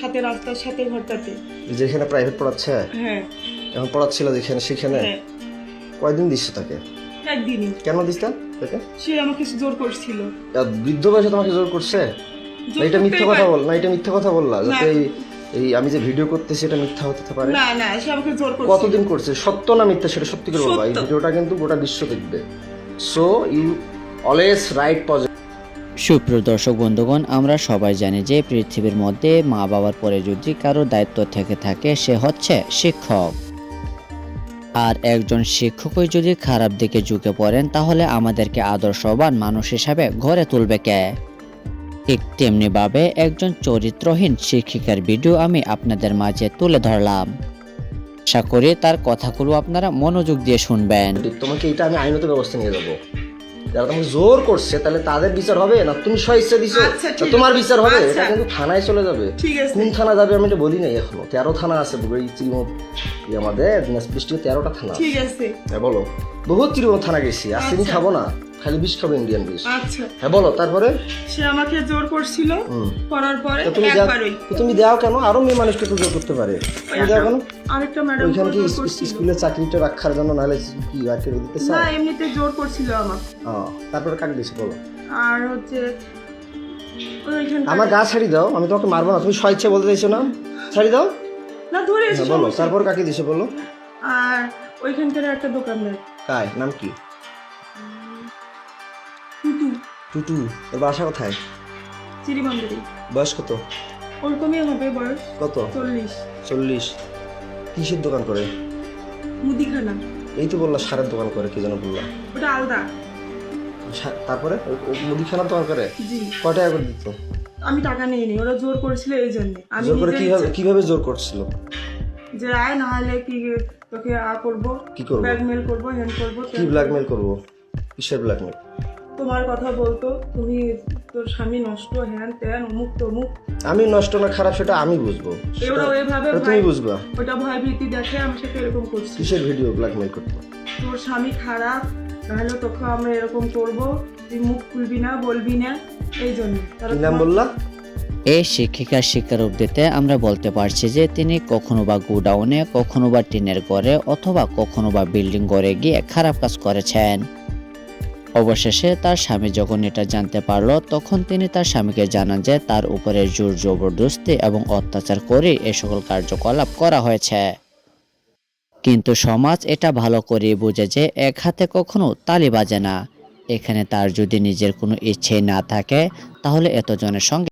সাথে রাস্তার সাথে ঘরটাতে। যেখানে প্রাইভেট পড়াচ্ছে? হ্যাঁ। এখন পড়াচ্ছিল যেখানে সেখানে? হ্যাঁ। কয়দিন দিচ্ছে তাকে? একদিনই। কেন দিস তাকে? সে আমাকে জোর করছিল। বৃদ্ধ বয়সে তোমাকে জোর করছে? না এটা মিথ্যা কথা বল, না এটা মিথ্যা কথা বললা যাতে এই আমি যে ভিডিও করতেছি এটা মিথ্যা হতে পারে। না না, সে আমাকে জোর করছে। কতদিন করছে? সত্য না মিথ্যা সেটা সত্যি করে বলবা। এই ভিডিওটা কিন্তু গোটা বিশ্ব দেখবে। So you always write positive. সুপ্রিয় দর্শক বন্ধুগণ, আমরা সবাই জানি যে পৃথিবীর মধ্যে মা বাবার পরে যদি কারো দায়িত্ব থেকে থাকে সে হচ্ছে শিক্ষক। আর একজন শিক্ষকই যদি খারাপ দিকে ঝুঁকে পড়েন তাহলে আমাদেরকে আদর্শবান মানুষ হিসাবে গড়ে তুলবে কে? ঠিক তেমনিভাবে একজন চরিত্রহীন শিক্ষিকার ভিডিও আমি আপনাদের মাঝে তুলে ধরলাম। আশা করি তার কথাগুলো আপনারা মনোযোগ দিয়ে শুনবেন। তোমাকে এটা আমি আইনত ব্যবস্থা নিয়ে যাবো। যারা তোমাকে জোর করছে তাহলে তাদের বিচার হবে, না তুমি স্বেচ্ছা দিছো তোমার বিচার হবে? এটা কিন্তু থানায় চলে যাবে। কোন থানা যাবে আমি এটা বলি নাই এখনো। 13 থানা আছে আমাদের দিনাজপুর 13টা থানা। ঠিক আছে, হ্যাঁ বলো। বহুত চিরমত থানা গেছি, আর চিনি খাবো না, খালি বিষ খাবো, ইন্ডিয়ান বিষ। আচ্ছা হ্যাঁ বলো। তারপরে সে আমাকে জোর করছিল, করার পরে তুমি দাও কেন? আরো মেয়ে মানুষকে তো জোর করতে পারে, তুমি দাও কেন? আরেকটা ম্যাডাম ওইখানে কি স্কুলে চাকরিটা রাখার জন্য, নাহলে কি আর কেউ দিতে চায়? না, এমনিতে জোর করছিল আমাকে। তারপরে কাকে দিছে বলো? আর হচ্ছে আমার গা ছাড়ি দাও, আমি তোমাকে মারবো না। তুমি স্বেচ্ছা বলতে চাইছো না? ছাড়ি দাও না, ধরে এসে বলো। তারপর কাকে দিছে বলো? আর ওইখানকার একটা দোকানদার। কার নাম কি? টুটু। টুটু। ওর বাসা কোথায়? চিরিমান্দারি। বয়স কত? ওরকমই হবে বয়স। কত? 40। কিসের দোকান করে? মুদিখানা। এই তো বললা সারের দোকান করে, কি যেন বললা? ওটা আলাদা। তারপরে মুদিখানার দোকান করে? জি। কয় টাকা করে দিত? আমি টাকা নেই নি, ওরা জোর করেছিল এই জন্য। আমি জোর করে কিভাবে জোর করছিল? যে আয়, না হলে কি তোকে করবো, কি করবো, ব্ল্যাকমেল করবো, হ্যান্ড করবো। কি ব্ল্যাকমেল করবো? কিসের ব্ল্যাকমেল? তোমার কথা বলতো, তুমি তোর স্বামী নষ্ট, হ্যান ত্যান, অমুক তমুক। আমি নষ্ট না খারাপ সেটা আমি বুঝবো, তুমি বুঝবা। ওটা ভয় ভীতি দেখে আমার সাথে এরকম করছি। কিসের ভিডিও ব্ল্যাকমেল করতো? তোর স্বামী খারাপ, নাহলে তোকে আমরা এরকম করবো, তুই মুখ খুলবি না, বলবি না, এই জন্য। কি নাম বললা? এই শিক্ষিকার স্বীকারোক্তি দিতে আমরা বলতে পারছি যে তিনি কখনো বা গোডাউনে, কখনো বা টিনের ঘরে, অথবা কখনো বা বিল্ডিং ঘরে গিয়ে খারাপ কাজ করেছেন। অবশেষে তার স্বামী যখন এটা জানতে পারলো তখন তিনি তার স্বামীকে জানান যে তার উপরে জোর জবরদস্তি এবং অত্যাচার করে এই সকল কার্যকলাপ করা হয়েছে। কিন্তু সমাজ এটা ভালো করে বোঝে যে এক হাতে কখনো তালি বাজে না। এখানে তার যদি নিজের কোনো ইচ্ছে না থাকে তাহলে এতজনের সঙ্গে